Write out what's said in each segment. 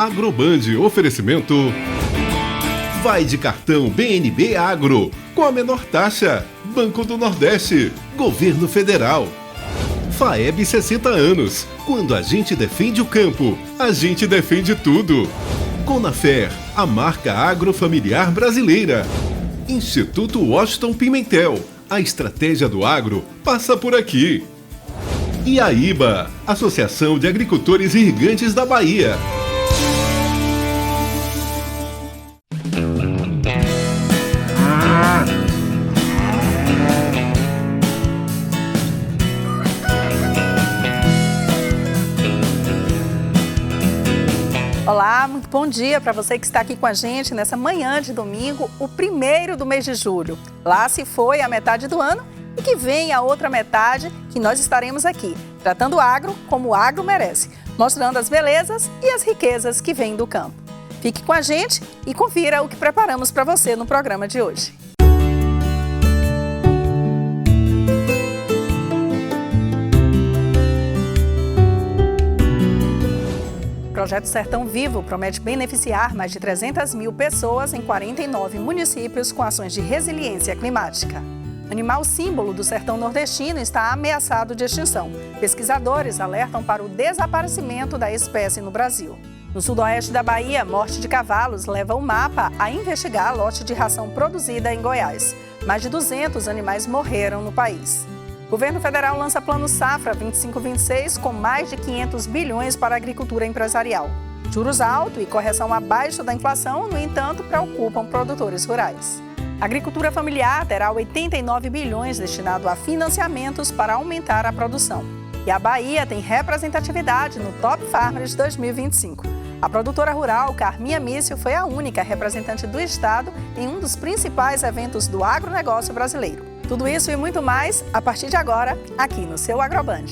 Agroband oferecimento. Vai de cartão BNB Agro, com a menor taxa. Banco do Nordeste, Governo Federal. FAEB 60 anos. Quando a gente defende o campo, a gente defende tudo. Conafer, a marca agrofamiliar brasileira. Instituto Washington Pimentel. A estratégia do agro passa por aqui. E a IBA, Associação de Agricultores Irrigantes da Bahia. Olá, muito bom dia para você que está aqui com a gente nessa manhã de domingo, o primeiro do mês de julho. Lá se foi a metade do ano e que vem a outra metade que nós estaremos aqui, tratando o agro como o agro merece, mostrando as belezas e as riquezas que vêm do campo. Fique com a gente e confira o que preparamos para você no programa de hoje. O Projeto Sertão Vivo promete beneficiar mais de 300 mil pessoas em 49 municípios com ações de resiliência climática. Animal símbolo do sertão nordestino está ameaçado de extinção. Pesquisadores alertam para o desaparecimento da espécie no Brasil. No sudoeste da Bahia, morte de cavalos leva o mapa a investigar lote de ração produzida em Goiás. Mais de 200 animais morreram no país. O governo federal lança Plano Safra 25-26 com mais de 500 bilhões para a agricultura empresarial. Juros altos e correção abaixo da inflação, no entanto, preocupam produtores rurais. A agricultura familiar terá 89 bilhões destinados a financiamentos para aumentar a produção. E a Bahia tem representatividade no Top Farmers 2025. A produtora rural Carminha Mício foi a única representante do estado em um dos principais eventos do agronegócio brasileiro. Tudo isso e muito mais a partir de agora, aqui no seu Agroband.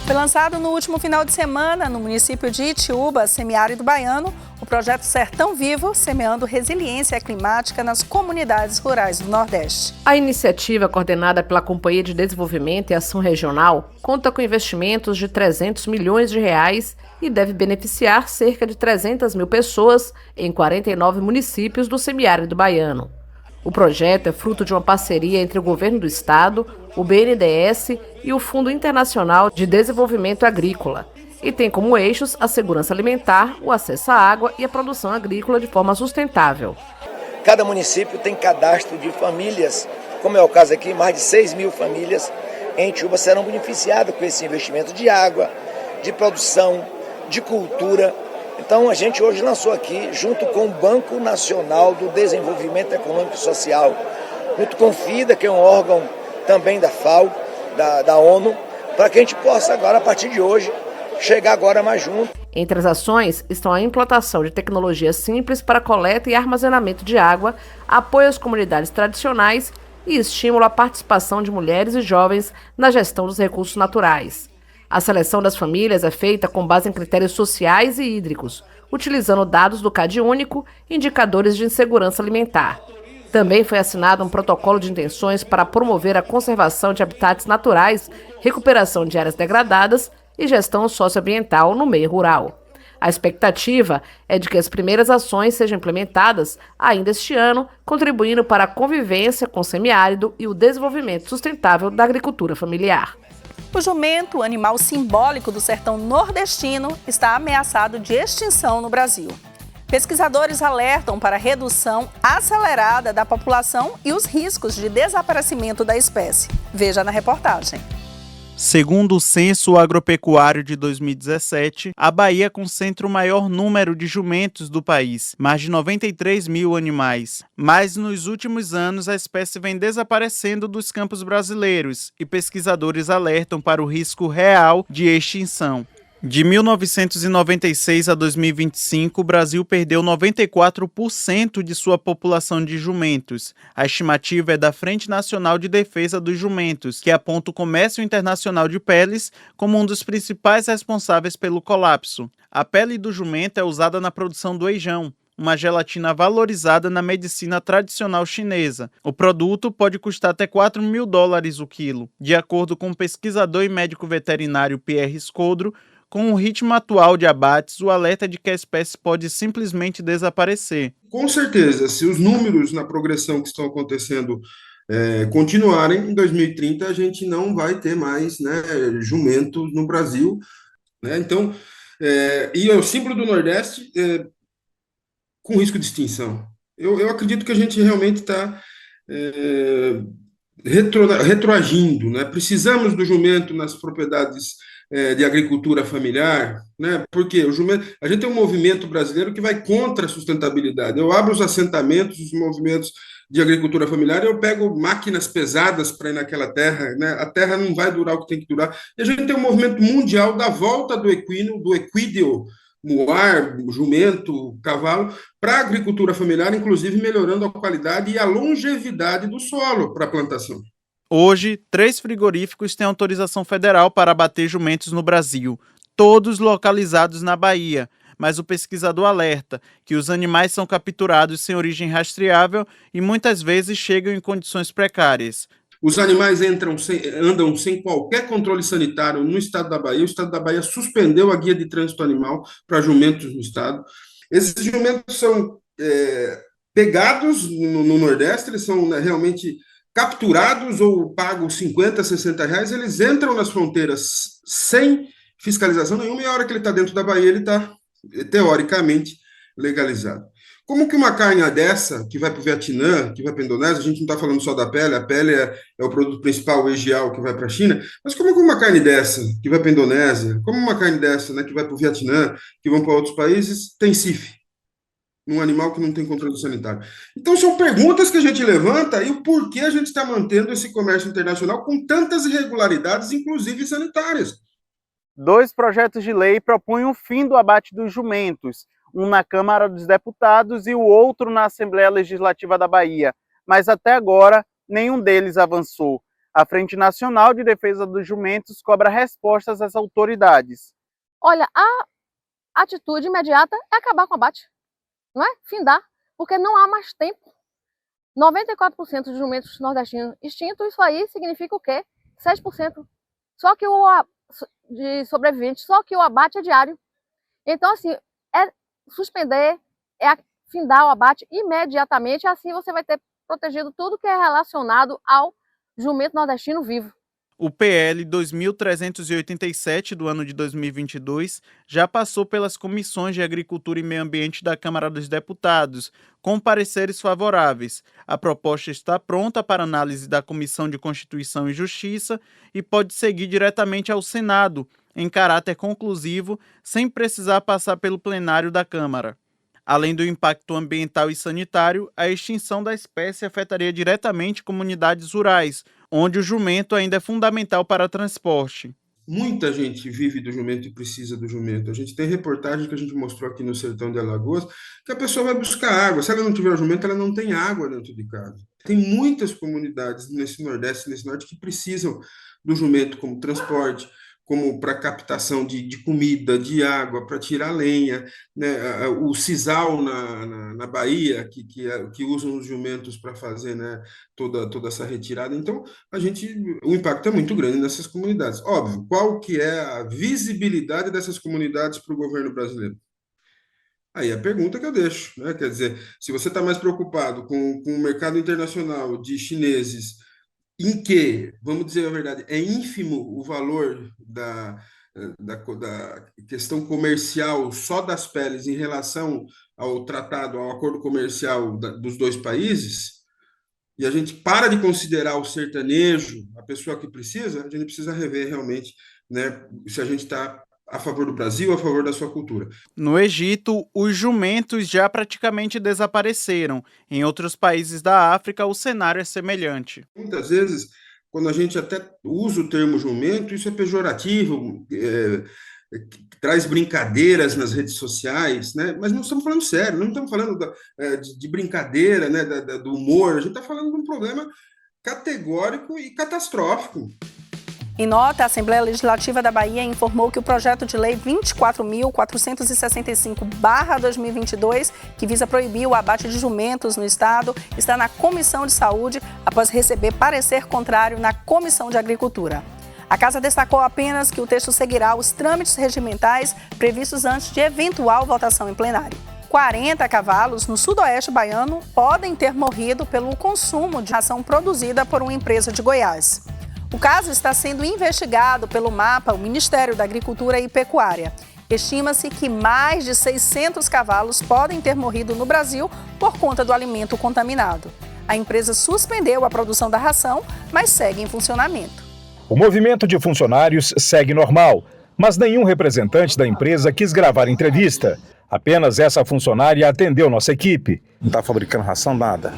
Foi lançado no último final de semana, no município de Itiúba, semiárido baiano, o projeto Sertão Vivo, semeando resiliência climática nas comunidades rurais do Nordeste. A iniciativa, coordenada pela Companhia de Desenvolvimento e Ação Regional, conta com investimentos de 300 milhões de reais e deve beneficiar cerca de 300 mil pessoas em 49 municípios do semiárido baiano. O projeto é fruto de uma parceria entre o Governo do Estado, o BNDES e o Fundo Internacional de Desenvolvimento Agrícola e tem como eixos a segurança alimentar, o acesso à água e a produção agrícola de forma sustentável. Cada município tem cadastro de famílias, como é o caso aqui, mais de 6 mil famílias em Itiúba serão beneficiadas com esse investimento de água, de produção, de cultura. Então a gente hoje lançou aqui, junto com o Banco Nacional do Desenvolvimento Econômico e Social, junto com o FIDA, que é um órgão também da FAO, da ONU, para que a gente possa agora, a partir de hoje, chegar agora mais junto. Entre as ações estão a implantação de tecnologias simples para coleta e armazenamento de água, apoio às comunidades tradicionais e estímulo à participação de mulheres e jovens na gestão dos recursos naturais. A seleção das famílias é feita com base em critérios sociais e hídricos, utilizando dados do CadÚnico e indicadores de insegurança alimentar. Também foi assinado um protocolo de intenções para promover a conservação de habitats naturais, recuperação de áreas degradadas e gestão socioambiental no meio rural. A expectativa é de que as primeiras ações sejam implementadas ainda este ano, contribuindo para a convivência com o semiárido e o desenvolvimento sustentável da agricultura familiar. O jumento, animal simbólico do sertão nordestino, está ameaçado de extinção no Brasil. Pesquisadores alertam para a redução acelerada da população e os riscos de desaparecimento da espécie. Veja na reportagem. Segundo o Censo Agropecuário de 2017, a Bahia concentra o maior número de jumentos do país, mais de 93 mil animais. Mas nos últimos anos a espécie vem desaparecendo dos campos brasileiros e pesquisadores alertam para o risco real de extinção. De 1996 a 2025, o Brasil perdeu 94% de sua população de jumentos. A estimativa é da Frente Nacional de Defesa dos Jumentos, que aponta o comércio internacional de peles como um dos principais responsáveis pelo colapso. A pele do jumento é usada na produção do eijão, uma gelatina valorizada na medicina tradicional chinesa. O produto pode custar até $4.000 o quilo. De acordo com o pesquisador e médico veterinário Pierre Escodro, com o ritmo atual de abates, o alerta de que a espécie pode simplesmente desaparecer. Com certeza, se os números na progressão que estão acontecendo continuarem, em 2030 a gente não vai ter mais, né, jumento no Brasil, né? Então, e é o símbolo do Nordeste com risco de extinção. Eu acredito que a gente realmente está retroagindo, né? Precisamos do jumento nas propriedades de agricultura familiar, né? Porque o jumento, a gente tem um movimento brasileiro que vai contra a sustentabilidade. Eu abro os assentamentos, os movimentos de agricultura familiar, eu pego máquinas pesadas para ir naquela terra, né? A terra não vai durar o que tem que durar. E a gente tem um movimento mundial da volta do equino, do equídeo, muar, jumento, cavalo, para a agricultura familiar, inclusive melhorando a qualidade e a longevidade do solo para a plantação. Hoje, 3 frigoríficos têm autorização federal para abater jumentos no Brasil, todos localizados na Bahia, mas o pesquisador alerta que os animais são capturados sem origem rastreável e muitas vezes chegam em condições precárias. Os animais andam sem qualquer controle sanitário no estado da Bahia. O estado da Bahia suspendeu a guia de trânsito animal para jumentos no estado. Esses jumentos são pegados no Nordeste, eles são, né, realmente capturados ou pagam 50, 60 reais, eles entram nas fronteiras sem fiscalização nenhuma e a hora que ele está dentro da Bahia, ele está, teoricamente, legalizado. Como que uma carne dessa, que vai para o Vietnã, que vai para a Indonésia, a gente não está falando só da pele, a pele é o produto principal, o egial, que vai para a China, mas como que uma carne dessa, que vai para a Indonésia, como uma carne dessa, né, que vai para o Vietnã, que vão para outros países, tem CIF, num animal que não tem controle sanitário? Então, são perguntas que a gente levanta e o porquê a gente está mantendo esse comércio internacional com tantas irregularidades, inclusive sanitárias. 2 projetos de lei propõem o fim do abate dos jumentos, um na Câmara dos Deputados e o outro na Assembleia Legislativa da Bahia, mas até agora nenhum deles avançou. A Frente Nacional de Defesa dos Jumentos cobra respostas às autoridades. Olha, a atitude imediata é acabar com o abate, não é? Findar, porque não há mais tempo. 94% dos jumentos nordestinos extintos, isso aí significa o quê? 6%. Só que de sobreviventes, só que o abate é diário. Então, assim, suspender, findar o abate imediatamente, assim você vai ter protegido tudo que é relacionado ao jumento nordestino vivo. O PL 2387 do ano de 2022 já passou pelas comissões de Agricultura e Meio Ambiente da Câmara dos Deputados, com pareceres favoráveis. A proposta está pronta para análise da Comissão de Constituição e Justiça e pode seguir diretamente ao Senado, em caráter conclusivo, sem precisar passar pelo plenário da Câmara. Além do impacto ambiental e sanitário, a extinção da espécie afetaria diretamente comunidades rurais, onde o jumento ainda é fundamental para transporte. Muita gente vive do jumento e precisa do jumento. A gente tem reportagem que a gente mostrou aqui no sertão de Alagoas, que a pessoa vai buscar água. Se ela não tiver o jumento, ela não tem água dentro de casa. Tem muitas comunidades nesse Nordeste, nesse Norte, que precisam do jumento como transporte, como para captação de comida, de água, para tirar lenha, né? O sisal na Bahia, que usam os jumentos para fazer, né, toda essa retirada. Então, o impacto é muito grande nessas comunidades. Óbvio, qual que é a visibilidade dessas comunidades para o governo brasileiro? Aí é a pergunta que eu deixo, né? Quer dizer, se você está mais preocupado com o mercado internacional de chineses, em que, vamos dizer a verdade, é ínfimo o valor da questão comercial só das peles em relação ao tratado, ao acordo comercial dos dois países, e a gente para de considerar o sertanejo, a pessoa que precisa, a gente precisa rever realmente, né, se a gente está a favor do Brasil, a favor da sua cultura. No Egito, os jumentos já praticamente desapareceram. Em outros países da África, o cenário é semelhante. Muitas vezes, quando a gente até usa o termo jumento, isso é pejorativo, traz brincadeiras nas redes sociais, né? Mas não estamos falando sério, não estamos falando de brincadeira, né? Do humor, a gente está falando de um problema categórico e catastrófico. Em nota, a Assembleia Legislativa da Bahia informou que o projeto de lei 24.465/2022, que visa proibir o abate de jumentos no estado, está na Comissão de Saúde, após receber parecer contrário na Comissão de Agricultura. A Casa destacou apenas que o texto seguirá os trâmites regimentais previstos antes de eventual votação em plenário. 40 cavalos no sudoeste baiano podem ter morrido pelo consumo de ração produzida por uma empresa de Goiás. O caso está sendo investigado pelo MAPA, o Ministério da Agricultura e Pecuária. Estima-se que mais de 600 cavalos podem ter morrido no Brasil por conta do alimento contaminado. A empresa suspendeu a produção da ração, mas segue em funcionamento. O movimento de funcionários segue normal, mas nenhum representante da empresa quis gravar entrevista. Apenas essa funcionária atendeu nossa equipe. Não está fabricando ração, nada?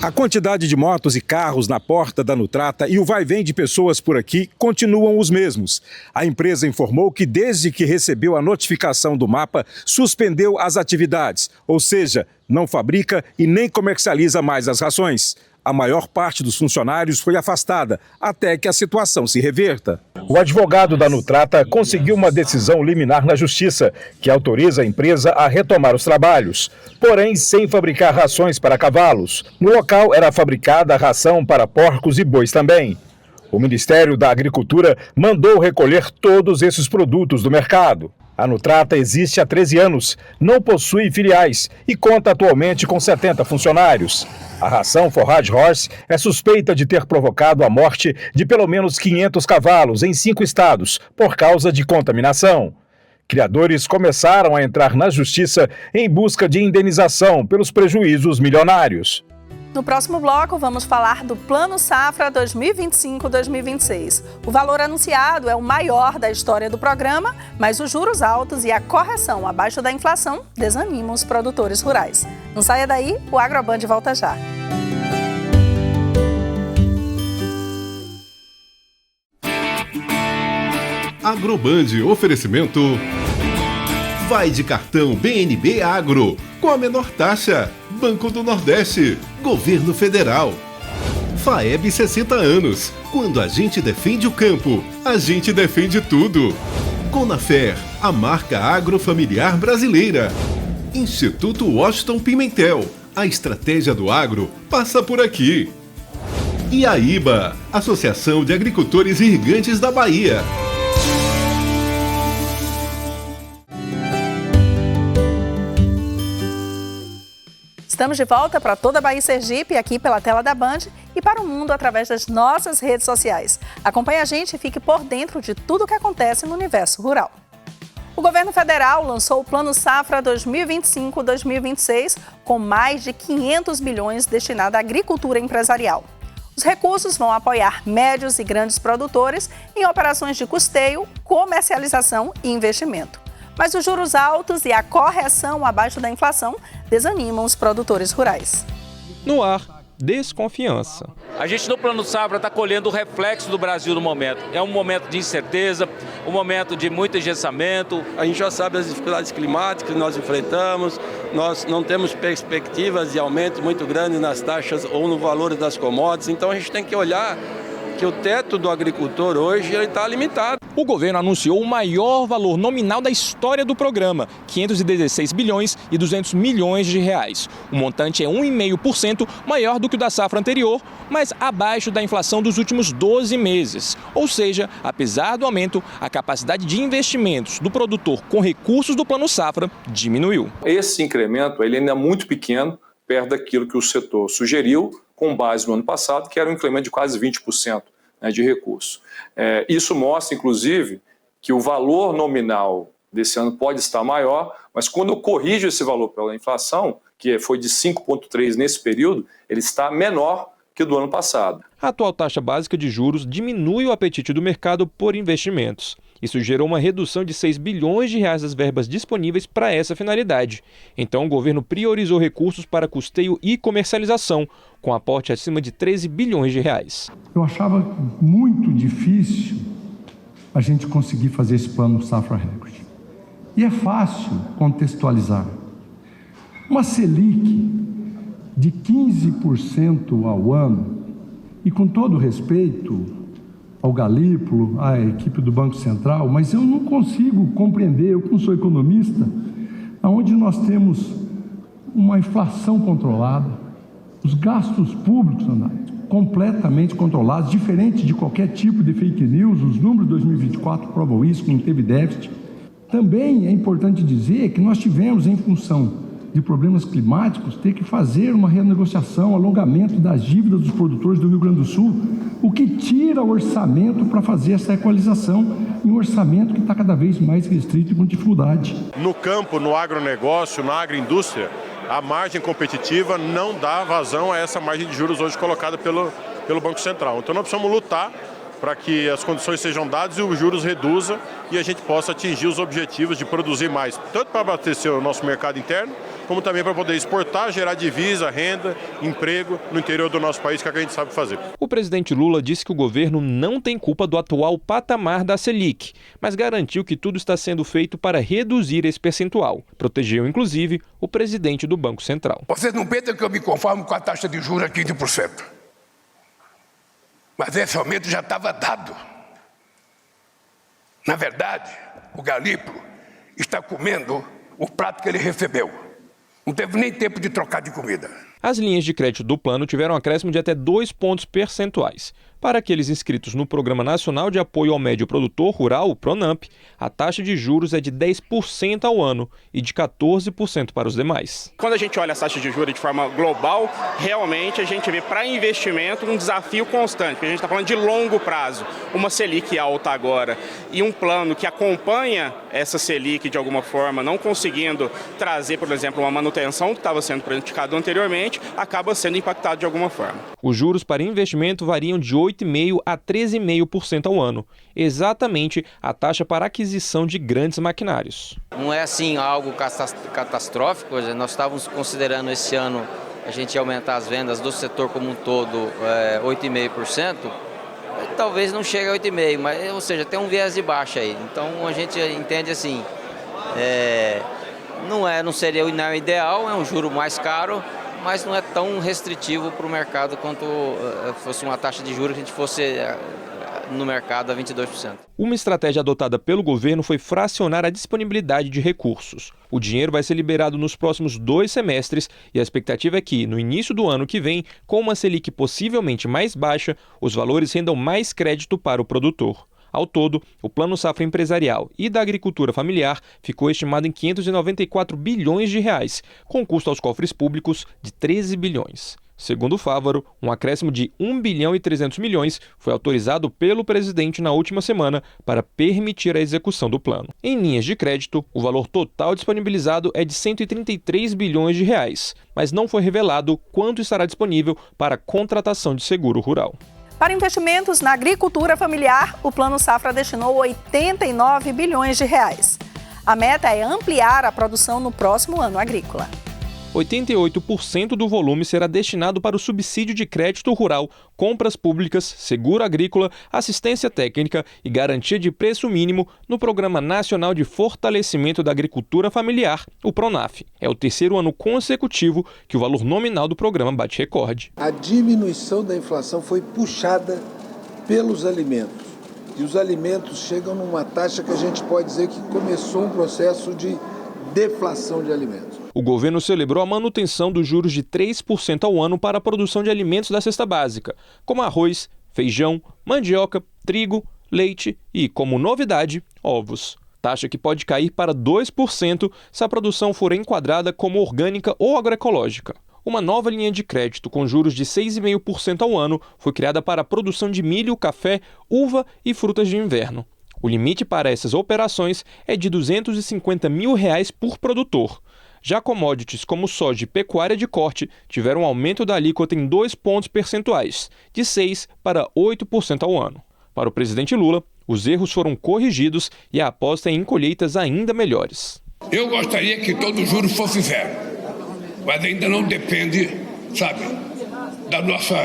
A quantidade de motos e carros na porta da Nutrata e o vai-vem de pessoas por aqui continuam os mesmos. A empresa informou que desde que recebeu a notificação do MAPA, suspendeu as atividades, ou seja, não fabrica e nem comercializa mais as rações. A maior parte dos funcionários foi afastada, até que a situação se reverta. O advogado da Nutrata conseguiu uma decisão liminar na Justiça, que autoriza a empresa a retomar os trabalhos, porém sem fabricar rações para cavalos. No local era fabricada a ração para porcos e bois também. O Ministério da Agricultura mandou recolher todos esses produtos do mercado. A Nutrata existe há 13 anos, não possui filiais e conta atualmente com 70 funcionários. A ração Forage Horse é suspeita de ter provocado a morte de pelo menos 500 cavalos em 5 estados por causa de contaminação. Criadores começaram a entrar na justiça em busca de indenização pelos prejuízos milionários. No próximo bloco, vamos falar do Plano Safra 2025-2026. O valor anunciado é o maior da história do programa, mas os juros altos e a correção abaixo da inflação desanimam os produtores rurais. Não saia daí, o Agroband volta já. Agroband, oferecimento... Vai de cartão BNB Agro, com a menor taxa. Banco do Nordeste, Governo Federal. FAEB 60 anos. Quando a gente defende o campo, a gente defende tudo. Conafer, a marca agrofamiliar brasileira. Instituto Washington Pimentel. A estratégia do agro passa por aqui. E a IBA, Associação de Agricultores Irrigantes da Bahia. Estamos de volta para toda a Bahia e Sergipe, aqui pela tela da Band e para o mundo através das nossas redes sociais. Acompanhe a gente e fique por dentro de tudo o que acontece no universo rural. O governo federal lançou o Plano Safra 2025-2026 com mais de 500 bilhões destinado à agricultura empresarial. Os recursos vão apoiar médios e grandes produtores em operações de custeio, comercialização e investimento. Mas os juros altos e a correção abaixo da inflação desanimam os produtores rurais. No ar, desconfiança. A gente no Plano Safra está colhendo o reflexo do Brasil no momento. É um momento de incerteza, um momento de muito engessamento. A gente já sabe as dificuldades climáticas que nós enfrentamos, nós não temos perspectivas de aumento muito grande nas taxas ou no valor das commodities, então a gente tem que olhar que o teto do agricultor hoje está limitado. O governo anunciou o maior valor nominal da história do programa, 516 bilhões e 200 milhões de reais. O montante é 1,5% maior do que o da safra anterior, mas abaixo da inflação dos últimos 12 meses. Ou seja, apesar do aumento, a capacidade de investimentos do produtor com recursos do Plano Safra diminuiu. Esse incremento ele ainda é muito pequeno, perto daquilo que o setor sugeriu, com base no ano passado, que era um incremento de quase 20%, de recurso. Isso mostra, inclusive, que o valor nominal desse ano pode estar maior, mas quando eu corrijo esse valor pela inflação, que foi de 5,3% nesse período, ele está menor que o do ano passado. A atual taxa básica de juros diminui o apetite do mercado por investimentos. Isso gerou uma redução de 6 bilhões de reais das verbas disponíveis para essa finalidade. Então, o governo priorizou recursos para custeio e comercialização, com aporte acima de 13 bilhões de reais. Eu achava muito difícil a gente conseguir fazer esse plano Safra Recorde. E é fácil contextualizar. Uma Selic de 15% ao ano E com todo respeito ao Galípolo, à equipe do Banco Central, mas eu não consigo compreender, eu que não sou economista, aonde nós temos uma inflação controlada, os gastos públicos completamente controlados, diferente de qualquer tipo de fake news. Os números de 2024 provam isso, que não teve déficit. Também é importante dizer que nós tivemos, em função de problemas climáticos, ter que fazer uma renegociação, alongamento das dívidas dos produtores do Rio Grande do Sul, o que tira o orçamento para fazer essa equalização em um orçamento que está cada vez mais restrito e com dificuldade. No campo, no agronegócio, na agroindústria, a margem competitiva não dá vazão a essa margem de juros hoje colocada pelo Banco Central. Então nós precisamos lutar para que as condições sejam dadas e os juros reduzam e a gente possa atingir os objetivos de produzir mais, tanto para abastecer o nosso mercado interno, como também para poder exportar, gerar divisa, renda, emprego no interior do nosso país, que é o que a gente sabe fazer. O presidente Lula disse que o governo não tem culpa do atual patamar da Selic, mas garantiu que tudo está sendo feito para reduzir esse percentual. Protegeu, inclusive, o presidente do Banco Central. Vocês não pensam que eu me conformo com a taxa de juros a 15%. Mas esse aumento já estava dado. Na verdade, o Galípolo está comendo o prato que ele recebeu. Não teve nem tempo de trocar de comida. As linhas de crédito do plano tiveram um acréscimo de até 2 pontos percentuais. Para aqueles inscritos no Programa Nacional de Apoio ao Médio Produtor Rural, o PRONAMP, a taxa de juros é de 10% ao ano e de 14% para os demais. Quando a gente olha as taxas de juros de forma global, realmente a gente vê para investimento um desafio constante, porque a gente está falando de longo prazo. Uma Selic alta agora e um plano que acompanha essa Selic de alguma forma, não conseguindo trazer, por exemplo, uma manutenção que estava sendo praticado anteriormente, acaba sendo impactado de alguma forma. Os juros para investimento variam de 8,5% a 13,5% ao ano, exatamente a taxa para aquisição de grandes maquinários. Não é assim algo catastrófico, nós estávamos considerando esse ano a gente ia aumentar as vendas do setor como um todo 8,5%, talvez não chegue a 8,5%, mas, ou seja, tem um viés de baixa aí. Então a gente entende assim, não seria o ideal, é um juro mais caro, mas não é tão restritivo para o mercado quanto fosse uma taxa de juros que a gente fosse no mercado a 22%. Uma estratégia adotada pelo governo foi fracionar a disponibilidade de recursos. O dinheiro vai ser liberado nos próximos 2 semestres e a expectativa é que, no início do ano que vem, com uma Selic possivelmente mais baixa, os valores rendam mais crédito para o produtor. Ao todo, o Plano Safra Empresarial e da Agricultura Familiar ficou estimado em 594 bilhões de reais, com custo aos cofres públicos de 13 bilhões. Segundo o Fávaro, um acréscimo de 1 bilhão e 300 milhões foi autorizado pelo presidente na última semana para permitir a execução do plano. Em linhas de crédito, o valor total disponibilizado é de 133 bilhões de reais, mas não foi revelado quanto estará disponível para contratação de seguro rural. Para investimentos na agricultura familiar, o Plano Safra destinou 89 bilhões de reais. A meta é ampliar a produção no próximo ano agrícola. 88% do volume será destinado para o subsídio de crédito rural, compras públicas, seguro agrícola, assistência técnica e garantia de preço mínimo no Programa Nacional de Fortalecimento da Agricultura Familiar, o PRONAF. É o 3º ano consecutivo que o valor nominal do programa bate recorde. A diminuição da inflação foi puxada pelos alimentos. E os alimentos chegam numa taxa que a gente pode dizer que começou um processo de deflação de alimentos. O governo celebrou a manutenção dos juros de 3% ao ano para a produção de alimentos da cesta básica, como arroz, feijão, mandioca, trigo, leite e, como novidade, ovos. Taxa que pode cair para 2% se a produção for enquadrada como orgânica ou agroecológica. Uma nova linha de crédito com juros de 6,5% ao ano foi criada para a produção de milho, café, uva e frutas de inverno. O limite para essas operações é de R$ 250 mil por produtor. Já commodities como soja e pecuária de corte tiveram um aumento da alíquota em 2 pontos percentuais, de 6% para 8% ao ano. Para o presidente Lula, os erros foram corrigidos e a aposta é em colheitas ainda melhores. Eu gostaria que todo o juro fosse zero, mas ainda não depende, da nossa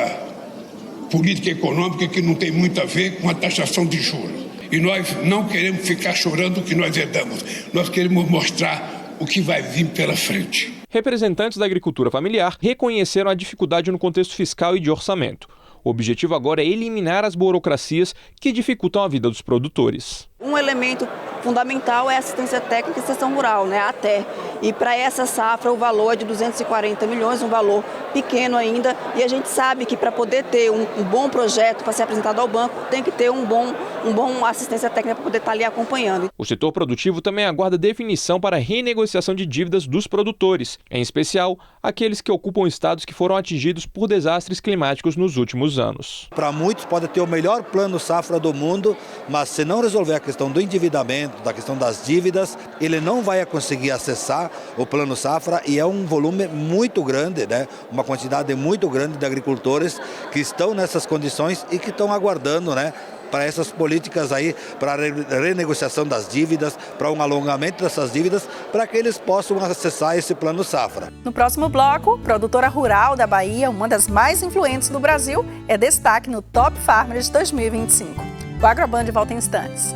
política econômica, que não tem muito a ver com a taxação de juros. E nós não queremos ficar chorando o que nós herdamos, nós queremos mostrar o que vai vir pela frente. Representantes da agricultura familiar reconheceram a dificuldade no contexto fiscal e de orçamento. O objetivo agora é eliminar as burocracias que dificultam a vida dos produtores. Um elemento fundamental é a assistência técnica e extensão rural, né, a ATE. E para essa safra o valor é de 240 milhões, um valor pequeno ainda. E a gente sabe que para poder ter um bom projeto para ser apresentado ao banco, tem que ter um bom assistência técnica para poder estar ali acompanhando. O setor produtivo também aguarda definição para a renegociação de dívidas dos produtores, em especial aqueles que ocupam estados que foram atingidos por desastres climáticos nos últimos anos. Para muitos pode ter o melhor plano safra do mundo, mas se não resolver a questão do endividamento, da questão das dívidas, ele não vai conseguir acessar o plano safra, e é um volume muito grande, né? Uma quantidade muito grande de agricultores que estão nessas condições e que estão aguardando, né, para essas políticas aí, para a renegociação das dívidas, para um alongamento dessas dívidas, para que eles possam acessar esse plano safra. No próximo bloco, produtora rural da Bahia, uma das mais influentes do Brasil, é destaque no Top Farmers 2025. O Agroband volta em instantes.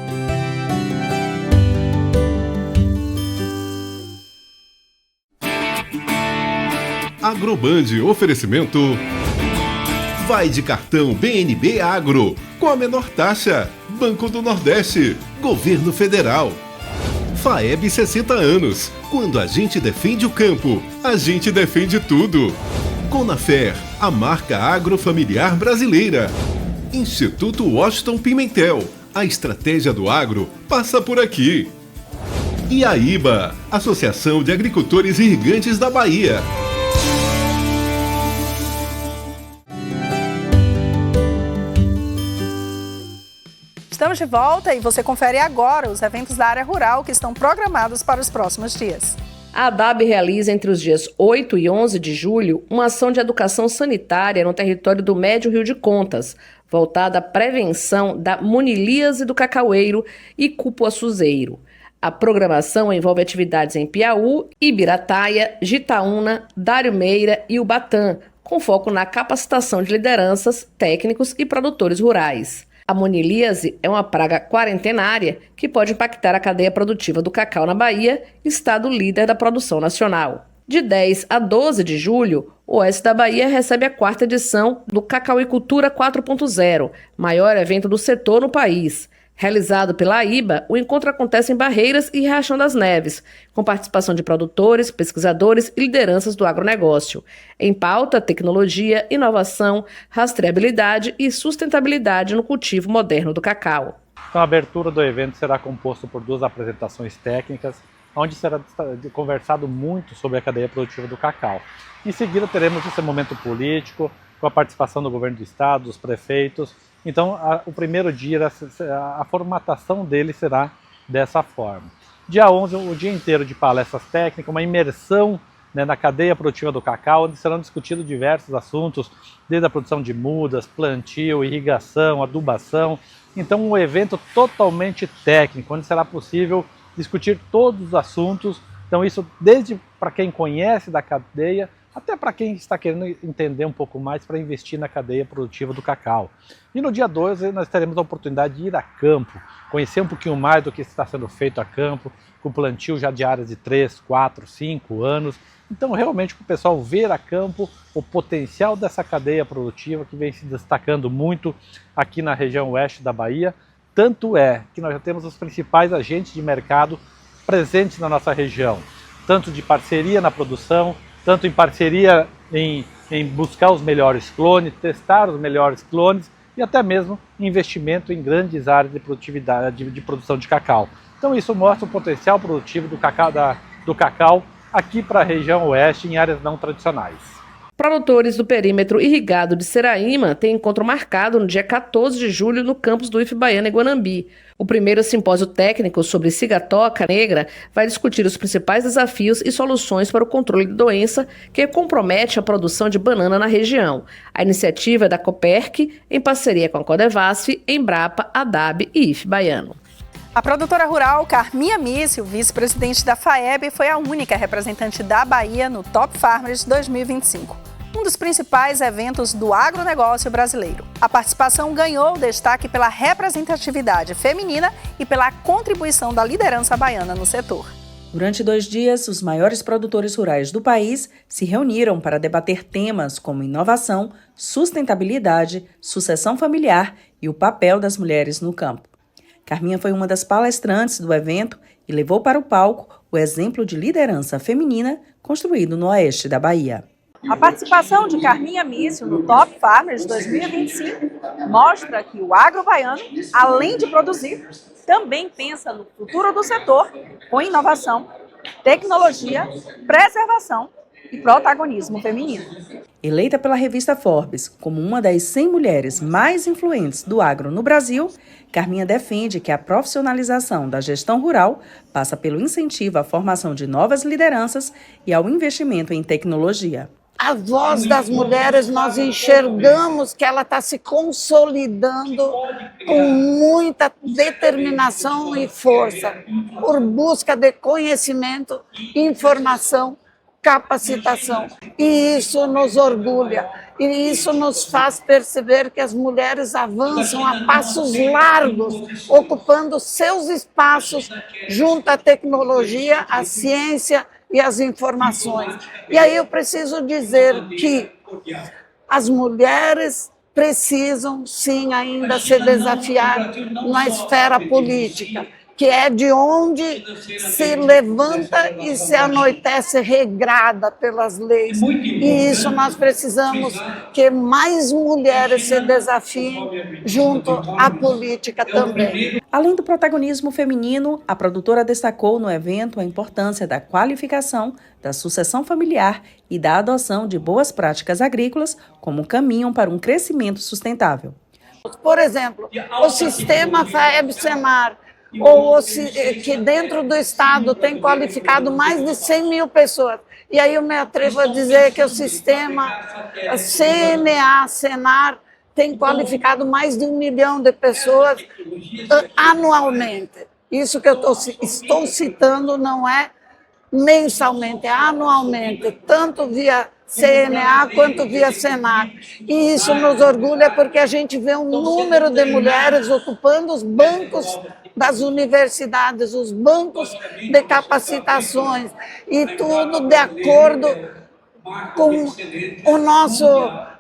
Agroband, oferecimento Vai de cartão BNB Agro, com a menor taxa. Banco do Nordeste, Governo Federal. FAEB 60 anos, quando a gente defende o campo, a gente defende tudo. Conafer, a marca agrofamiliar brasileira. Instituto Washington Pimentel, a estratégia do agro passa por aqui. E a IBA, Associação de Agricultores Irrigantes da Bahia. Estamos de volta e você confere agora os eventos da área rural que estão programados para os próximos dias. A ADAB realiza entre os dias 8 e 11 de julho uma ação de educação sanitária no território do Médio Rio de Contas, voltada à prevenção da monilíase do cacaueiro e cupuaçuzeiro. A programação envolve atividades em Piauí, Ibirataia, Jitaúna, Dário Meira e Ubatã, com foco na capacitação de lideranças, técnicos e produtores rurais. A monilíase é uma praga quarentenária que pode impactar a cadeia produtiva do cacau na Bahia, estado líder da produção nacional. De 10 a 12 de julho, o Oeste da Bahia recebe a 4ª edição do Cacauicultura 4.0, maior evento do setor no país. Realizado pela IBA, o encontro acontece em Barreiras e Riachão das Neves, com participação de produtores, pesquisadores e lideranças do agronegócio. Em pauta, tecnologia, inovação, rastreabilidade e sustentabilidade no cultivo moderno do cacau. Então, a abertura do evento será composta por 2 apresentações técnicas, onde será conversado muito sobre a cadeia produtiva do cacau. Em seguida, teremos esse momento político, com a participação do governo do estado, dos prefeitos. Então, o primeiro dia, a formatação dele será dessa forma. Dia 11, o dia inteiro de palestras técnicas, uma imersão, né, na cadeia produtiva do cacau, onde serão discutidos diversos assuntos, desde a produção de mudas, plantio, irrigação, adubação. Então, um evento totalmente técnico, onde será possível discutir todos os assuntos. Então, isso desde para quem conhece da cadeia, até para quem está querendo entender um pouco mais para investir na cadeia produtiva do cacau. E no dia 12 nós teremos a oportunidade de ir a campo, conhecer um pouquinho mais do que está sendo feito a campo, com plantio já de áreas de 3, 4, 5 anos. Então realmente para o pessoal ver a campo o potencial dessa cadeia produtiva que vem se destacando muito aqui na região oeste da Bahia. Tanto é que nós já temos os principais agentes de mercado presentes na nossa região, tanto de parceria na produção, tanto em parceria em buscar os melhores clones, testar os melhores clones e até mesmo investimento em grandes áreas de produtividade, de produção de cacau. Então isso mostra o potencial produtivo do cacau aqui para a região oeste em áreas não tradicionais. Produtores do perímetro irrigado de Seraíma têm encontro marcado no dia 14 de julho no campus do IFBaiana em Guanambi. O primeiro simpósio técnico sobre cigatoca negra vai discutir os principais desafios e soluções para o controle da doença que compromete a produção de banana na região. A iniciativa é da Coperc, em parceria com a Codevasf, Embrapa, ADAB e IFBaiano. A produtora rural Carminha Mício, vice-presidente da FAEB, foi a única representante da Bahia no Top Farmers 2025, um dos principais eventos do agronegócio brasileiro. A participação ganhou destaque pela representatividade feminina e pela contribuição da liderança baiana no setor. Durante 2 dias, os maiores produtores rurais do país se reuniram para debater temas como inovação, sustentabilidade, sucessão familiar e o papel das mulheres no campo. Carminha foi uma das palestrantes do evento e levou para o palco o exemplo de liderança feminina construído no oeste da Bahia. A participação de Carminha Mício no Top Farmers 2025 mostra que o agro baiano, além de produzir, também pensa no futuro do setor com inovação, tecnologia, preservação e protagonismo feminino. Eleita pela revista Forbes como uma das 100 mulheres mais influentes do agro no Brasil, Carminha defende que a profissionalização da gestão rural passa pelo incentivo à formação de novas lideranças e ao investimento em tecnologia. A voz das mulheres, nós enxergamos que ela está se consolidando com muita determinação e força, por busca de conhecimento, informação, capacitação. E isso nos orgulha, e isso nos faz perceber que as mulheres avançam a passos largos, ocupando seus espaços junto à tecnologia, à ciência e as informações. E aí eu preciso dizer que as mulheres precisam sim ainda se desafiar na esfera política, que é de onde se levanta e se anoitece regrada pelas leis. E isso nós precisamos que mais mulheres se desafiem junto à política também. Além do protagonismo feminino, a produtora destacou no evento a importância da qualificação, da sucessão familiar e da adoção de boas práticas agrícolas como caminho para um crescimento sustentável. Por exemplo, o sistema FAEB-SENAR, ou que dentro do Estado tem qualificado mais de 100 mil pessoas. E aí eu me atrevo a dizer que o sistema CNA-SENAR tem qualificado mais de 1 milhão de pessoas anualmente. Isso que eu estou citando não é mensalmente, é anualmente, tanto via CNA quanto via SENAR. E isso nos orgulha porque a gente vê um número de mulheres ocupando os bancos das universidades, os bancos de capacitações, e tudo de acordo com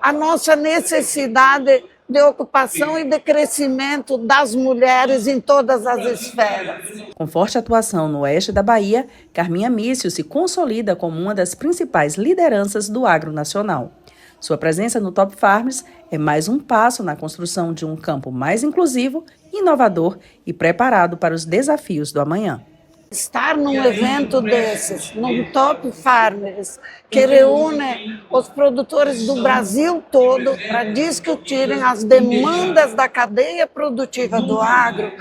a nossa necessidade de ocupação e de crescimento das mulheres em todas as esferas. Com forte atuação no oeste da Bahia, Carminha Mício se consolida como uma das principais lideranças do agro nacional. Sua presença no Top Farmers é mais um passo na construção de um campo mais inclusivo, inovador e preparado para os desafios do amanhã. Estar num evento desses, num Top Farmers, que reúne os produtores do Brasil todo para discutirem as demandas da cadeia produtiva do agro,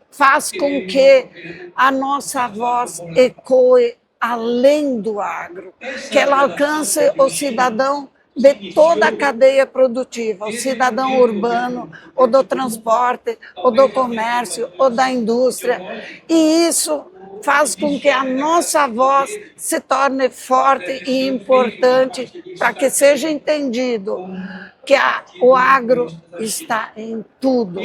faz com que a nossa voz ecoe além do agro, que ela alcance o cidadão de toda a cadeia produtiva, o cidadão urbano, ou do transporte, ou do comércio, ou da indústria. E isso faz com que a nossa voz se torne forte e importante para que seja entendido que o agro está em tudo.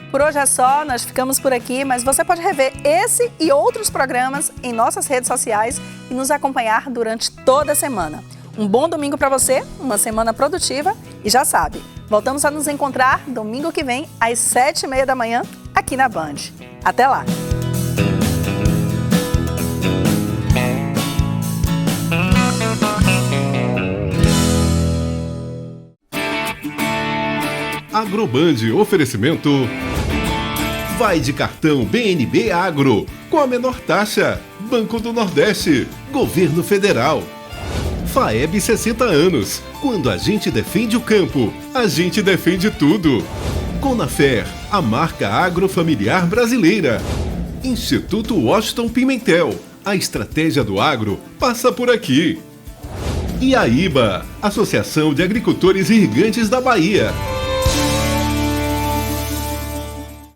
Por hoje é só, nós ficamos por aqui, mas você pode rever esse e outros programas em nossas redes sociais e nos acompanhar durante toda a semana. Um bom domingo para você, uma semana produtiva e já sabe, voltamos a nos encontrar domingo que vem às 7h30 da manhã aqui na Band. Até lá! Agroband oferecimento. Vai de cartão BNB Agro, com a menor taxa. Banco do Nordeste, Governo Federal. FAEB 60 anos. Quando a gente defende o campo, a gente defende tudo. Conafer, a marca agrofamiliar brasileira. Instituto Washington Pimentel. A estratégia do agro passa por aqui. E a IBA, Associação de Agricultores Irrigantes da Bahia.